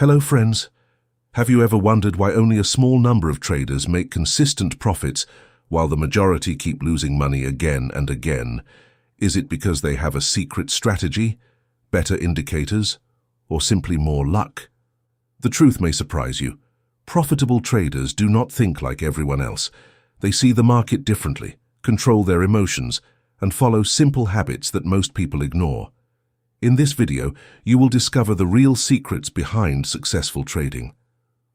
Hello friends. Have you ever wondered why only a small number of traders make consistent profits while the majority keep losing money again and again? Is it because they have a secret strategy, better indicators, or simply more luck? The truth may surprise you. Profitable traders do not think like everyone else. They see the market differently, control their emotions, and follow simple habits that most people ignore. In this video, you will discover the real secrets behind successful trading.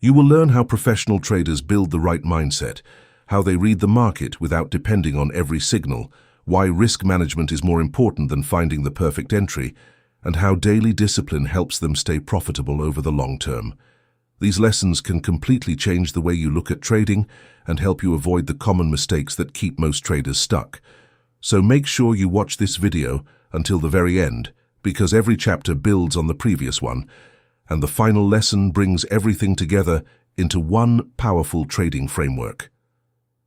You will learn how professional traders build the right mindset, how they read the market without depending on every signal, why risk management is more important than finding the perfect entry, and how daily discipline helps them stay profitable over the long term. These lessons can completely change the way you look at trading and help you avoid the common mistakes that keep most traders stuck. So make sure you watch this video until the very end, because every chapter builds on the previous one, and the final lesson brings everything together into one powerful trading framework.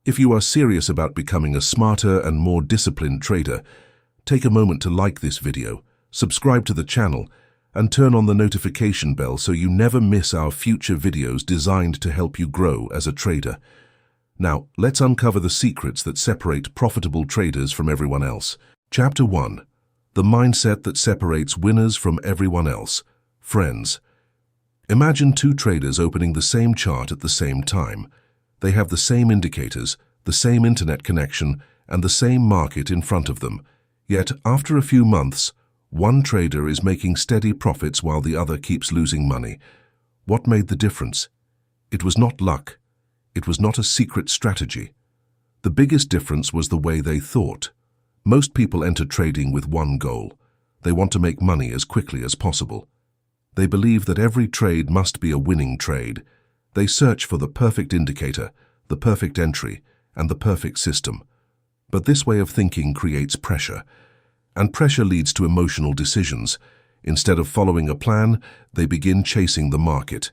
If you are serious about becoming a smarter and more disciplined trader, take a moment to like this video, subscribe to the channel, and turn on the notification bell so you never miss our future videos designed to help you grow as a trader. Now, let's uncover the secrets that separate profitable traders from everyone else. Chapter 1. The mindset that separates winners from everyone else. Friends. Imagine two traders opening the same chart at the same time. They have the same indicators, the same internet connection, and the same market in front of them. Yet, after a few months, one trader is making steady profits while the other keeps losing money. What made the difference? It was not luck. It was not a secret strategy. The biggest difference was the way they thought. Most people enter trading with one goal. They want to make money as quickly as possible. They believe that every trade must be a winning trade. They search for the perfect indicator, the perfect entry, and the perfect system. But this way of thinking creates pressure, and pressure leads to emotional decisions. Instead of following a plan, they begin chasing the market.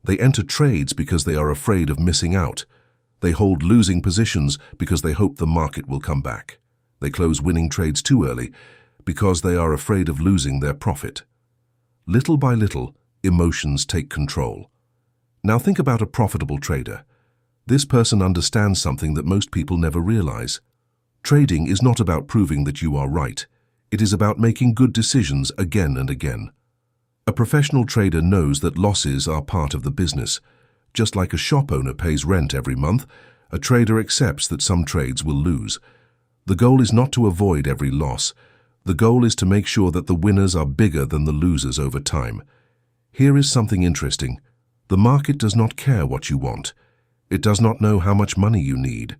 They enter trades because they are afraid of missing out. They hold losing positions because they hope the market will come back. They close winning trades too early because they are afraid of losing their profit. Little by little, emotions take control. Now think about a profitable trader. This person understands something that most people never realize. Trading is not about proving that you are right. It is about making good decisions again and again. A professional trader knows that losses are part of the business. Just like a shop owner pays rent every month, a trader accepts that some trades will lose. The goal is not to avoid every loss. The goal is to make sure that the winners are bigger than the losers over time. Here is something interesting. The market does not care what you want. It does not know how much money you need.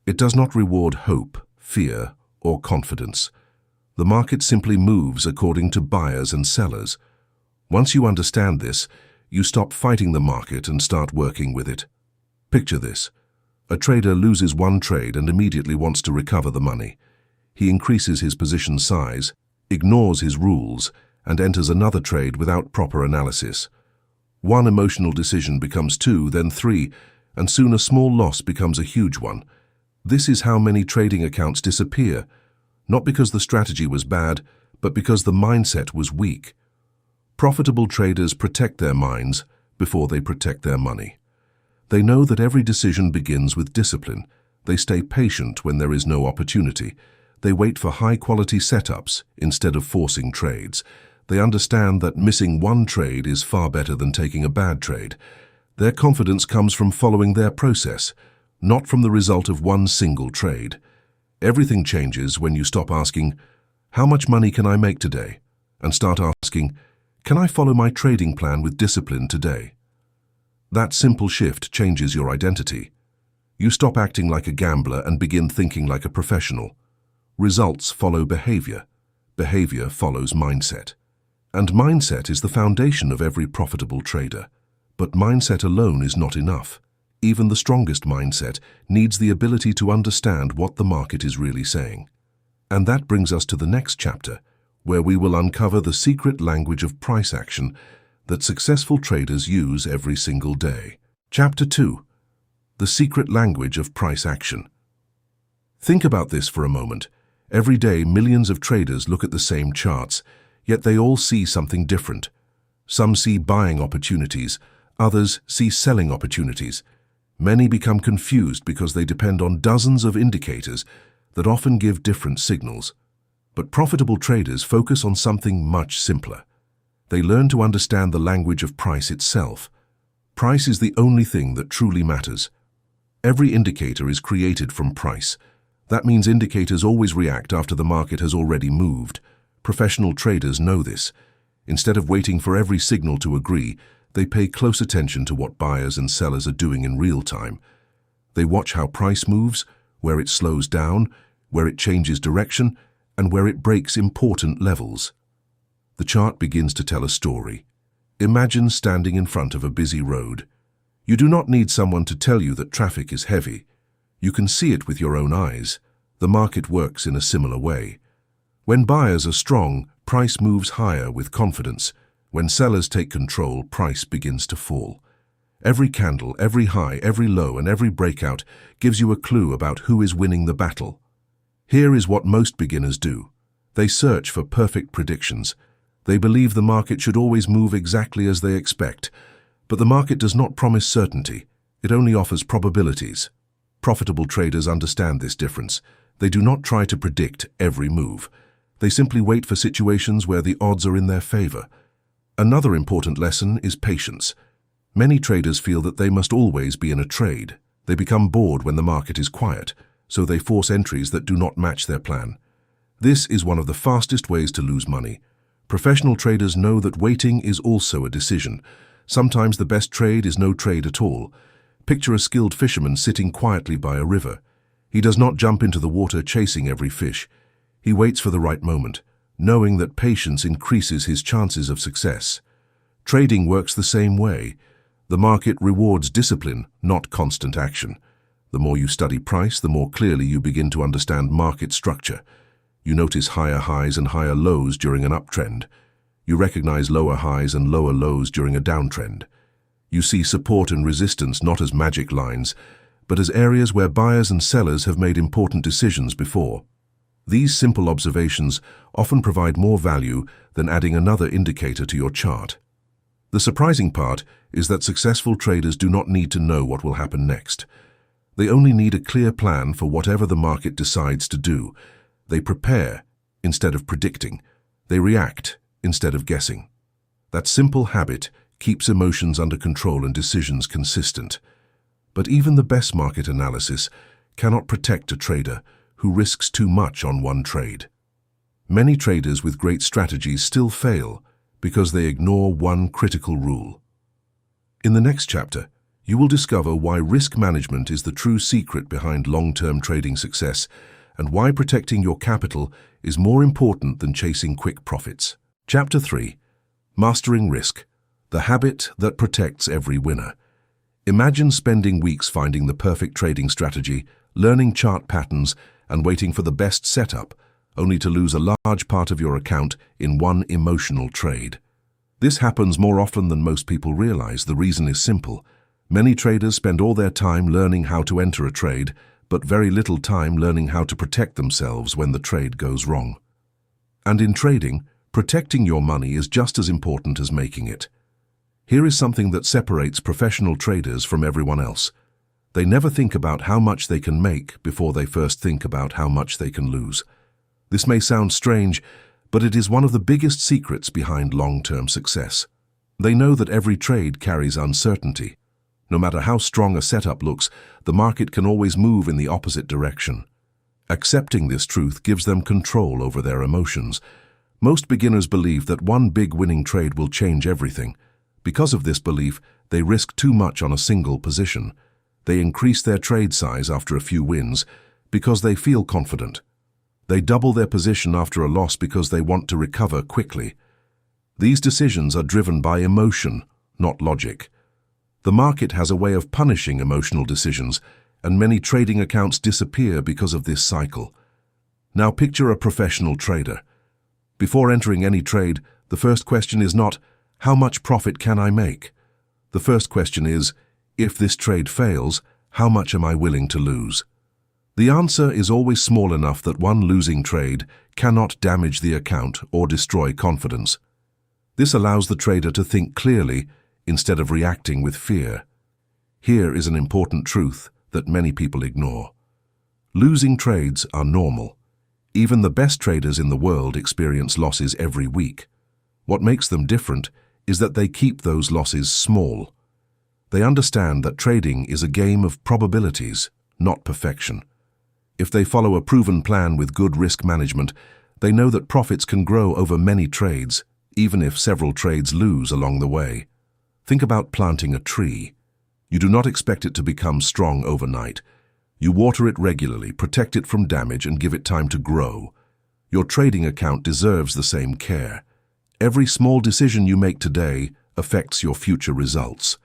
It does not reward hope, fear, or confidence. The market simply moves according to buyers and sellers. Once you understand this, you stop fighting the market and start working with it. Picture this. A trader loses one trade and immediately wants to recover the money. He increases his position size, ignores his rules, and enters another trade without proper analysis. One emotional decision becomes two, then three, and soon a small loss becomes a huge one. This is how many trading accounts disappear, not because the strategy was bad, but because the mindset was weak. Profitable traders protect their minds before they protect their money. They know that every decision begins with discipline. They stay patient when there is no opportunity. They wait for high-quality setups instead of forcing trades. They understand that missing one trade is far better than taking a bad trade. Their confidence comes from following their process, not from the result of one single trade. Everything changes when you stop asking, "How much money can I make today?" and start asking, "Can I follow my trading plan with discipline today?" That simple shift changes your identity. You stop acting like a gambler and begin thinking like a professional. Results follow behavior. Behavior follows mindset. And mindset is the foundation of every profitable trader. But mindset alone is not enough. Even the strongest mindset needs the ability to understand what the market is really saying. And that brings us to the next chapter, where we will uncover the secret language of price action that successful traders use every single day. Chapter 2. The secret language of price action. Think about this for a moment. Every day, millions of traders look at the same charts, yet they all see something different. Some see buying opportunities, others see selling opportunities. Many become confused because they depend on dozens of indicators that often give different signals. But profitable traders focus on something much simpler. They learn to understand the language of price itself. Price is the only thing that truly matters. Every indicator is created from price. That means indicators always react after the market has already moved. Professional traders know this. Instead of waiting for every signal to agree, they pay close attention to what buyers and sellers are doing in real time. They watch how price moves, where it slows down, where it changes direction, and where it breaks important levels. The chart begins to tell a story. Imagine standing in front of a busy road. You do not need someone to tell you that traffic is heavy. You can see it with your own eyes. The market works in a similar way. When buyers are strong, price moves higher with confidence. When sellers take control, price begins to fall. Every candle, every high, every low, and every breakout gives you a clue about who is winning the battle. Here is what most beginners do. They search for perfect predictions. They believe the market should always move exactly as they expect. But the market does not promise certainty. It only offers probabilities. Profitable traders understand this difference. They do not try to predict every move. They simply wait for situations where the odds are in their favor. Another important lesson is patience. Many traders feel that they must always be in a trade. They become bored when the market is quiet, so they force entries that do not match their plan. This is one of the fastest ways to lose money. Professional traders know that waiting is also a decision. Sometimes the best trade is no trade at all. Picture a skilled fisherman sitting quietly by a river. He does not jump into the water chasing every fish. He waits for the right moment, knowing that patience increases his chances of success. Trading works the same way. The market rewards discipline, not constant action. The more you study price, the more clearly you begin to understand market structure. You notice higher highs and higher lows during an uptrend. You recognize lower highs and lower lows during a downtrend. You see support and resistance not as magic lines, but as areas where buyers and sellers have made important decisions before. These simple observations often provide more value than adding another indicator to your chart. The surprising part is that successful traders do not need to know what will happen next. They only need a clear plan for whatever the market decides to do. They prepare instead of predicting. They react instead of guessing. That simple habit keeps emotions under control and decisions consistent. But even the best market analysis cannot protect a trader who risks too much on one trade. Many traders with great strategies still fail because they ignore one critical rule. In the next chapter, you will discover why risk management is the true secret behind long-term trading success and why protecting your capital is more important than chasing quick profits. Chapter 3. Mastering Risk, the habit that protects every winner. Imagine spending weeks finding the perfect trading strategy, learning chart patterns, and waiting for the best setup, only to lose a large part of your account in one emotional trade. This happens more often than most people realize. The reason is simple. Many traders spend all their time learning how to enter a trade, but very little time learning how to protect themselves when the trade goes wrong. And in trading, protecting your money is just as important as making it. Here is something that separates professional traders from everyone else. They never think about how much they can make before they first think about how much they can lose. This may sound strange, but it is one of the biggest secrets behind long-term success. They know that every trade carries uncertainty. No matter how strong a setup looks, the market can always move in the opposite direction. Accepting this truth gives them control over their emotions. Most beginners believe that one big winning trade will change everything. Because of this belief, they risk too much on a single position. They increase their trade size after a few wins because they feel confident. They double their position after a loss because they want to recover quickly. These decisions are driven by emotion, not logic. The market has a way of punishing emotional decisions, and many trading accounts disappear because of this cycle. Now picture a professional trader. Before entering any trade, the first question is not, how much profit can I make? The first question is, if this trade fails, how much am I willing to lose? The answer is always small enough that one losing trade cannot damage the account or destroy confidence. This allows the trader to think clearly instead of reacting with fear. Here is an important truth that many people ignore. Losing trades are normal. Even the best traders in the world experience losses every week. What makes them different is that they keep those losses small. They understand that trading is a game of probabilities, not perfection. If they follow a proven plan with good risk management, they know that profits can grow over many trades, even if several trades lose along the way. Think about planting a tree. You do not expect it to become strong overnight. You water it regularly, protect it from damage, and give it time to grow. Your trading account deserves the same care. Every small decision you make today affects your future results.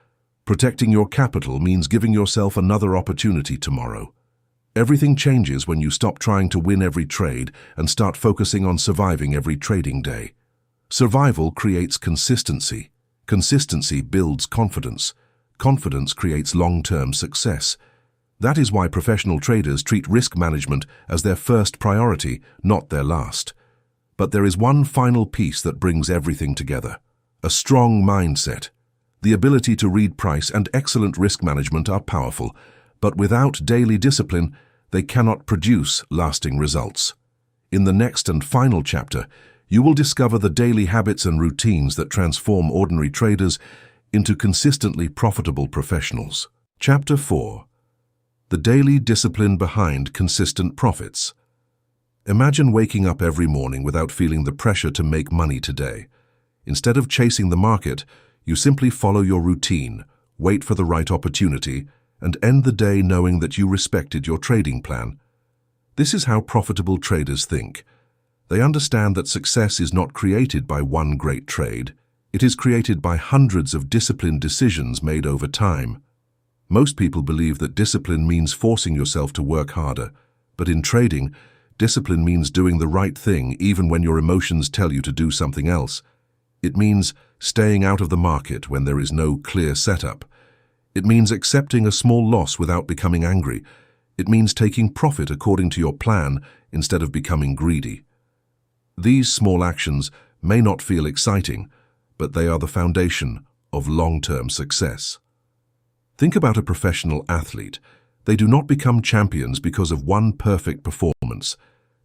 Protecting your capital means giving yourself another opportunity tomorrow. Everything changes when you stop trying to win every trade and start focusing on surviving every trading day. Survival creates consistency. Consistency builds confidence. Confidence creates long-term success. That is why professional traders treat risk management as their first priority, not their last. But there is one final piece that brings everything together: a strong mindset. The ability to read price and excellent risk management are powerful, but without daily discipline, they cannot produce lasting results. In the next and final chapter, you will discover the daily habits and routines that transform ordinary traders into consistently profitable professionals. Chapter 4. The daily discipline behind consistent profits. Imagine waking up every morning without feeling the pressure to make money today. Instead of chasing the market, you simply follow your routine, wait for the right opportunity, and end the day knowing that you respected your trading plan. This is how profitable traders think. They understand that success is not created by one great trade. It is created by hundreds of disciplined decisions made over time. Most people believe that discipline means forcing yourself to work harder, but in trading, discipline means doing the right thing even when your emotions tell you to do something else. It means staying out of the market when there is no clear setup. It means accepting a small loss without becoming angry. It means taking profit according to your plan instead of becoming greedy. These small actions may not feel exciting, but they are the foundation of long-term success. Think about a professional athlete. They do not become champions because of one perfect performance.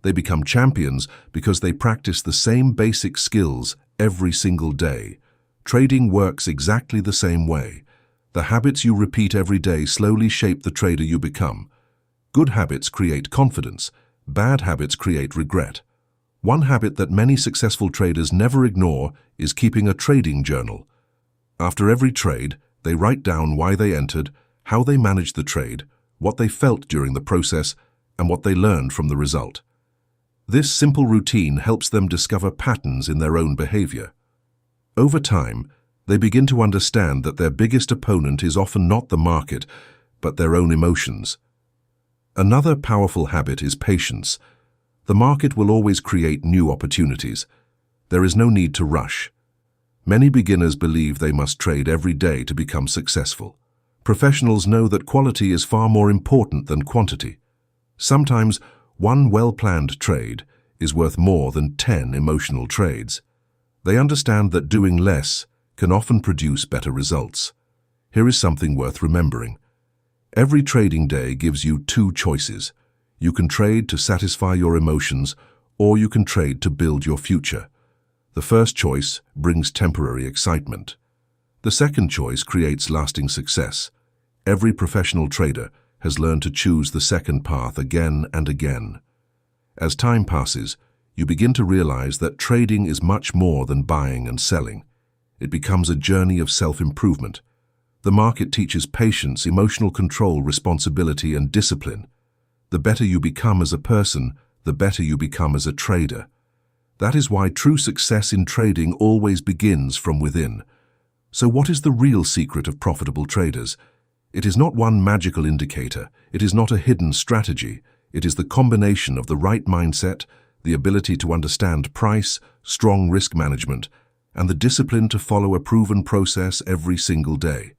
They become champions because they practice the same basic skills every single day. Trading works exactly the same way. The habits you repeat every day slowly shape the trader you become. Good habits create confidence. Bad habits create regret. One habit that many successful traders never ignore is keeping a trading journal. After every trade, they write down why they entered, how they managed the trade, what they felt during the process, and what they learned from the result. This simple routine helps them discover patterns in their own behavior. Over time, they begin to understand that their biggest opponent is often not the market, but their own emotions. Another powerful habit is patience. The market will always create new opportunities. There is no need to rush. Many beginners believe they must trade every day to become successful. Professionals know that quality is far more important than quantity. Sometimes, one well-planned trade is worth more than 10 emotional trades. They understand that doing less can often produce better results. Here is something worth remembering. Every trading day gives you two choices. You can trade to satisfy your emotions, or you can trade to build your future. The first choice brings temporary excitement. The second choice creates lasting success. Every professional trader has learned to choose the second path again and again. As time passes, you begin to realize that trading is much more than buying and selling. It becomes a journey of self-improvement. The market teaches patience, emotional control, responsibility, and discipline. The better you become as a person, the better you become as a trader. That is why true success in trading always begins from within. So what is the real secret of profitable traders? It is not one magical indicator. It is not a hidden strategy. It is the combination of the right mindset, the ability to understand price, strong risk management, and the discipline to follow a proven process every single day.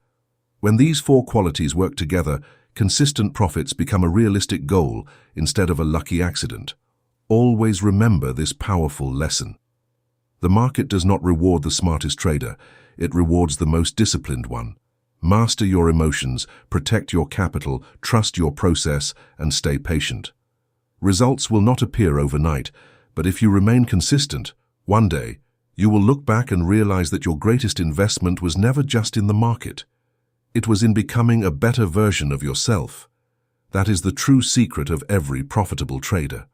When these four qualities work together, consistent profits become a realistic goal instead of a lucky accident. Always remember this powerful lesson. The market does not reward the smartest trader. It rewards the most disciplined one. Master your emotions, protect your capital, trust your process, and stay patient. Results will not appear overnight, but if you remain consistent, one day, you will look back and realize that your greatest investment was never just in the market. It was in becoming a better version of yourself. That is the true secret of every profitable trader.